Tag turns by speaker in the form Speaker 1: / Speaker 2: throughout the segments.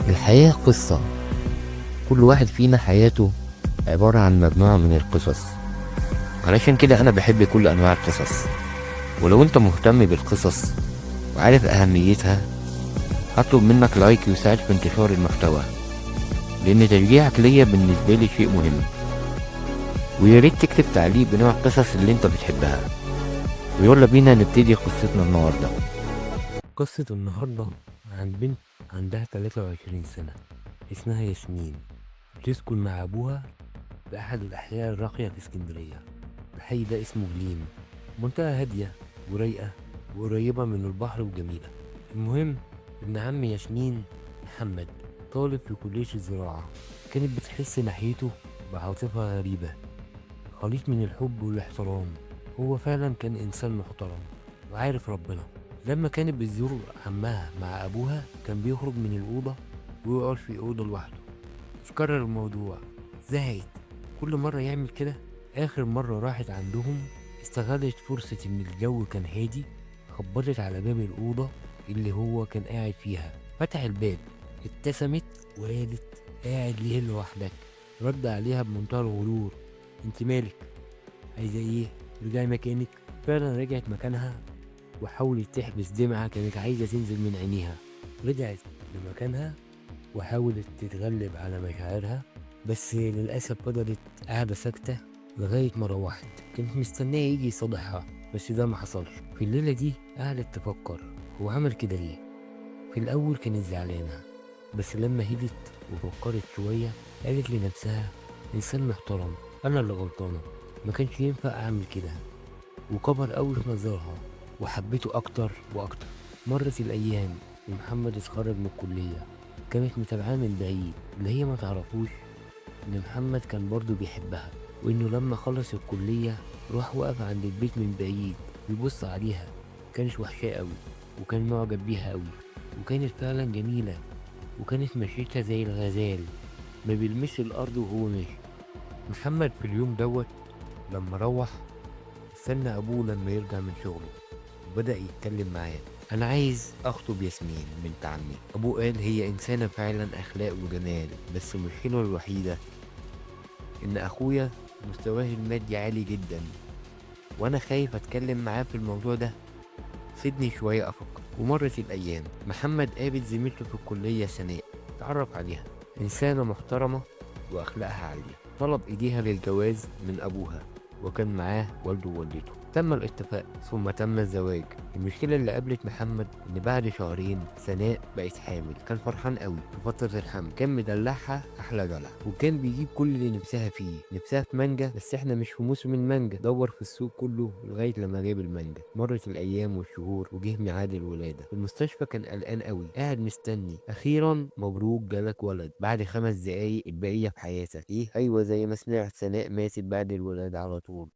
Speaker 1: الحياة قصة. كل واحد فينا حياته عبارة عن مجموعة من القصص. علشان كده أنا بحب كل أنواع القصص. ولو أنت مهتم بالقصص وعارف أهميتها، هطلب منك لايك يساعد في انتشار المحتوى، لأن تشجيعك ليا بالنسبة لي شيء مهم. وياريت تكتب تعليق بنوع القصص اللي أنت بتحبها. ويلا بينا نبتدي قصتنا النهاردة. قصة النهاردة عن بنت عندها 23 سنة، اسمها ياسمين، بتسكن مع أبوها في أحد الأحياء الراقية في اسكندرية. الحي ده اسمه جليم، منطقة هادية ورايقة وقريبة من البحر وجميلة. المهم ابن عم ياسمين محمد طالب في كلية الزراعة، كانت بتحس ناحيته بعاطفة غريبة، خليط من الحب والاحترام. هو فعلا كان إنسان محترم وعارف ربنا. لما كانت بتزور عمها مع أبوها كان بيخرج من الأوضة ويقعد في أوضة لوحده. اتكرر الموضوع، زهقت كل مرة يعمل كده. آخر مرة راحت عندهم استغلت فرصة إن الجو كان هادي، خبطت على باب الأوضة اللي هو كان قاعد فيها. فتح الباب، ابتسمت وقالت: قاعد ليه لوحدك؟ رد عليها بمنتهى الغرور: انت مالك؟ عايزة ايه؟ رجعي مكانك. فعلا رجعت مكانها وحاولت تحبس دمعة كانت عايزة تنزل من عينيها. رجعت لمكانها وحاولت تتغلب على مشاعرها، بس للأسف فضلت قاعدة ساكتة لغاية ما روحت. كانت مستنية يجي يصالحها، بس ده ما حصلش. في الليلة دي قعدت تفكر هو عمل كده ليه. في الأول كانت زعلانة، بس لما هدت وفكرت شوية قالت لنفسها: إنسان محترم، أنا اللي غلطانة، ما كانش ينفع أعمل كده. وكبر قوي في نظرها وحبيته أكتر وأكتر. مرت الأيام ومحمد اتخرج من الكلية. كانت متابعاه من بعيد، اللي هي ما تعرفوش إن محمد كان برضه بيحبها، وإنه لما خلص الكلية راح وقف عند البيت من بعيد بيبص عليها. كانت وحشاه قوي وكان معجب بيها قوي، وكانت فعلا جميلة، وكانت مشيتها زي الغزال ما بيلمس الأرض وهو ماشي. محمد في اليوم دوت لما روح استنى أبوه لما يرجع من شغله وبدأ يتكلم معاه: أنا عايز أخطب ياسمين بنت عمي. أبوه قال: هي إنسانة فعلا أخلاق وجمال، بس المشكلة الوحيدة إن أخويا مستواه المادي عالي جدا، وأنا خايف أتكلم معاه في الموضوع ده، سيبني شوية أفكر. ومرت الأيام، محمد قابل زميلته في الكلية سناء، اتعرف عليها، إنسانة محترمة وأخلاقها عالية. طلب إيديها للجواز من أبوها، وكان معاه والده ووالدته. تم الاتفاق ثم تم الزواج. المشكلة اللي قابلت محمد إن بعد شهرين سناء بقت حامل. كان فرحان قوي في فترة الحمل، كان مدلعها أحلى دلع، وكان بيجيب كل اللي نفسها فيه. نفسها في مانجا، بس احنا مش في موسم المانجا. دور في السوق كله لغاية لما جاب المانجا. مرت الأيام والشهور وجه ميعاد الولادة. في المستشفى كان قلقان قوي، قاعد مستني. أخيرا مبروك جالك ولد بعد 5 دقايق، البقية في حياتك. إيه؟ أيوة زي ما سمعت، سناء ماتت بعد الولادة على طول.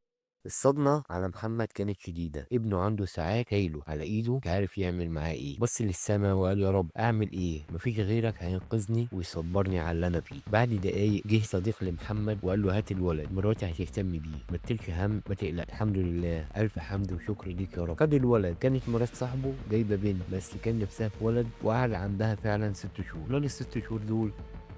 Speaker 1: الصدمة على محمد كانت شديدة. ابنه عنده ساعات كايله على ايده، مش عارف يعمل معاه ايه. بص للسما وقال: يا رب اعمل ايه؟ مفيش غيرك هينقذني ويصبرني على اللي انا فيه. بعد دقايق جه صديق لمحمد وقال له: هات الولد، مراتي هتهتم بيه، ما تشيلش هم، ما تقلق. الحمد لله، الف حمد وشكر ليك يا رب. خد الولد. كانت مرات صاحبه جايبه بنت، بس كان نفسها في ولد، وقعد عندها فعلا 6 شهور. خلال ال6 شهور دول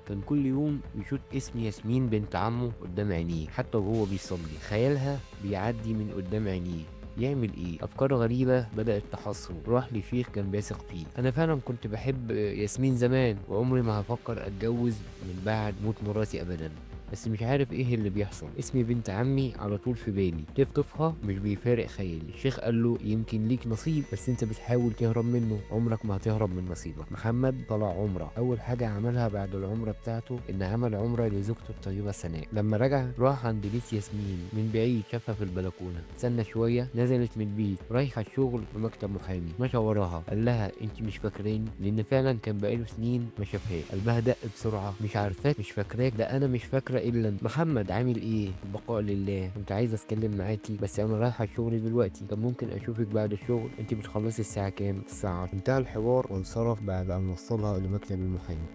Speaker 1: كان كل يوم بيشوف اسم ياسمين بنت عمه قدام عينيه، حتى وهو بيصلي خيالها بيعدي من قدام عينيه. يعمل ايه؟ افكار غريبة بدأت تحصره. راح لشيخ كان بيثق فيه: انا فعلا كنت بحب ياسمين زمان، وعمري ما هفكر اتجوز من بعد موت مراتي ابدا، بس مش عارف ايه اللي بيحصل. اسم بنت عمي على طول في بالي، تخطفها مش بيفارق خيالي. الشيخ قال له: يمكن ليك نصيب، بس انت بتحاول تهرب منه، عمرك ما هتهرب من نصيبك. محمد طلع عمره. اول حاجه عملها بعد العمره بتاعته ان عمل عمره لزوجته الطيبه سناء. لما رجع راح عند بيت ياسمين من بعيد، شافها في البلكونه، استنى شويه، نزلت من البيت رايحه الشغل في مكتب محامي. مشى وراها قال لها: انت مش فاكراني؟ لان فعلا كان بقاله سنين ما شافهاش. قلبها دق بسرعه: مش عارفاك، مش فاكراك، ده انا مش فاكره الا انت. محمد عامل ايه؟ البقاء لله. كنت عايز اتكلم معاكي، بس انا رايحه الشغل دلوقتي، طب ممكن اشوفك بعد الشغل؟ انت بتخلصي الساعه كام؟ الساعه 10. انتهى الحوار وانصرف بعد ان وصلها لمكتب المحامي.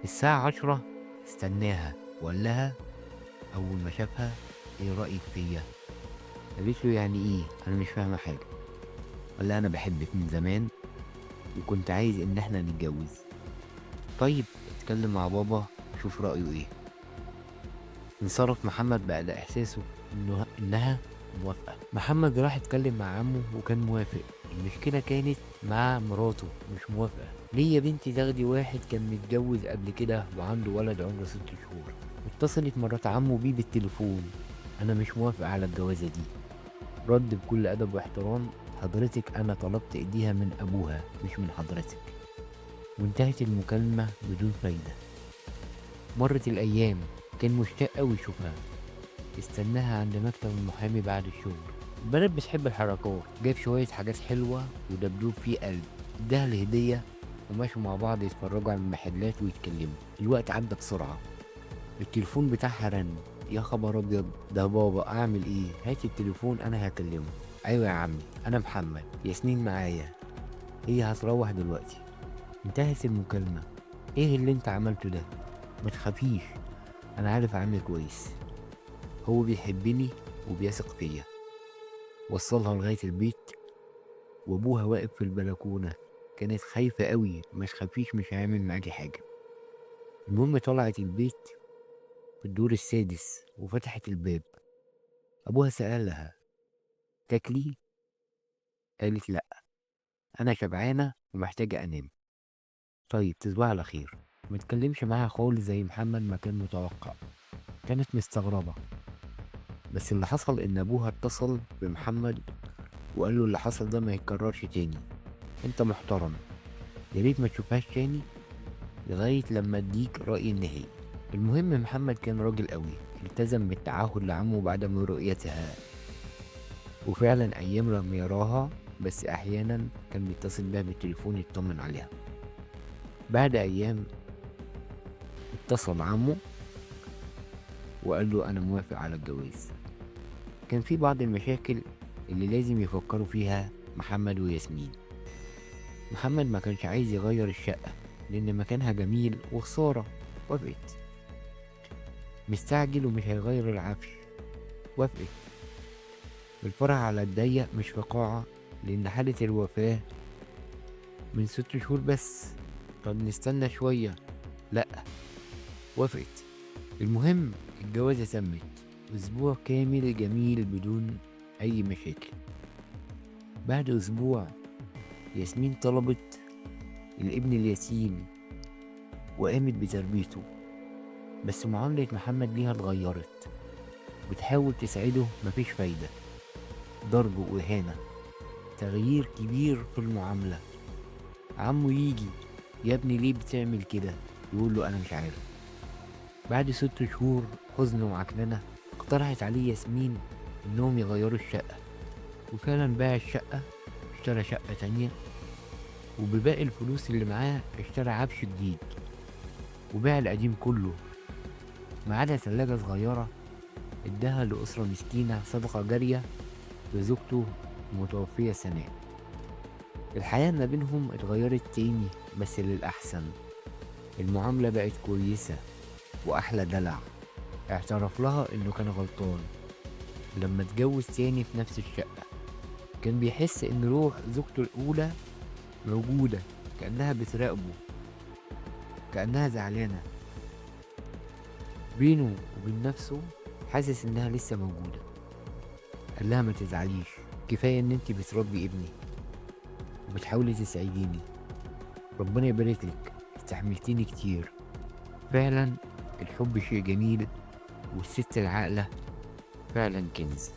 Speaker 1: الساعه 10 استناها وقال لها اول ما شافها: ايه رايك فيا؟ قالت له: يعني ايه؟ انا مش فاهمه حاجه. قال لها: انا بحبك من زمان وكنت عايز ان احنا نتجوز. طيب اتكلم مع بابا شوف رأيه ايه. انصرف محمد بعد احساسه انها موافقة. محمد راح اتكلم مع عمه وكان موافق. المشكلة كانت مع مراته مش موافقة. ليه يا بنتي تاخدي واحد كان متجوز قبل كده وعنده ولد عمره 6 شهور؟ اتصلت مرات عمه بيه بالتليفون. انا مش موافقة على الجوازة دي. رد بكل ادب واحترام، حضرتك انا طلبت ايديها من ابوها مش من حضرتك. وانتهت المكالمة بدون فايدة. مرت الايام، كان مشتاق اوي يشوفها. استناها عند مكتب المحامي بعد الشغل. البنات بتحب الحركات. جاب شوية حاجات حلوة ودبدوب فيه قلب، اداها الهدية ومشوا مع بعض يتفرجوا على المحلات ويتكلموا. الوقت عدى بسرعة. التليفون بتاعها رن. يا خبر ابيض، ده بابا، اعمل ايه؟ هات التليفون انا هكلمه. ايوه يا عمي، انا محمد، ياسمين معايا، هي هتروح دلوقتي. انتهت المكالمة. ايه اللي انت عملته ده؟ ما تخافيش، انا عارف اعمل كويس. هو بيحبني وبيثق فيا. وصلها لغاية البيت وابوها واقف في البلكونة. كانت خايفة قوي. ما تخافيش، مش هعمل معاكي حاجة. المهم طلعت البيت في الدور السادس وفتحت الباب. ابوها سألها تاكلي؟ قالت لا، انا شبعانة ومحتاجة انام. طيب تصبح على خير. متكلمش معاها خالص زي محمد ما كان متوقع. كانت مستغربة. بس اللي حصل ان ابوها اتصل بمحمد وقال له اللي حصل ده ما يتكررش تاني. انت محترم، يا ريت ما تشوفهاش تاني لغاية لما اديك رأيي النهائي. المهم محمد كان راجل قوي، التزم بالتعهد لعمه بعد من رؤيتها. وفعلا ايام لم يراها، بس احيانا كان بيتصل بيها بالتليفون يطمن عليها. بعد ايام اتصل عمه وقال له انا موافق على الجواز. كان في بعض المشاكل اللي لازم يفكروا فيها محمد وياسمين. محمد ما كانش عايز يغير الشقة لأن مكانها جميل وخسارة. وافقت. مستعجل ومش هيغير العفش. وافقت. الفرع على الضيق مش في قاعة لأن حالة الوفاة من 6 شهور بس. طب نستنى شوية. لأ. وافقت. المهم الجوازة تمت. أسبوع كامل جميل بدون أي مشاكل. بعد أسبوع ياسمين طلبت الابن اليتيم وقامت بتربيته. بس معاملة محمد ليها اتغيرت. بتحاول تساعده، مفيش فايدة. ضرب وإهانة. تغيير كبير في المعاملة. عمه يجي، يا ابني ليه بتعمل كده؟ يقول له أنا مش عارف. بعد 6 شهور حزن وعكننة اقترحت عليه ياسمين إنهم يغيروا الشقة. وفعلا باع الشقة، اشترى شقة تانية، وبباقي الفلوس اللي معاه اشترى عفش جديد. وباع القديم كله ما عدا تلاجة صغيرة اداها لأسرة مسكينة صدقة جارية لزوجته المتوفية سناء. الحياة ما بينهم اتغيرت تاني بس للأحسن. المعاملة بقت كويسة وأحلى دلع. اعترف لها إنه كان غلطان لما اتجوز تاني في نفس الشقة. كان بيحس إن روح زوجته الأولى موجودة، كأنها بتراقبه، كأنها زعلانة. بينه وبين نفسه حاسس إنها لسه موجودة. قال لها ما تزعليش، كفاية إن انتي بتربي ابني وبتحاولي تسعديني. ربنا يبارك لك، استحملتيني كتير. فعلا الحب شيء جميل، والست العاقلة فعلا كنز.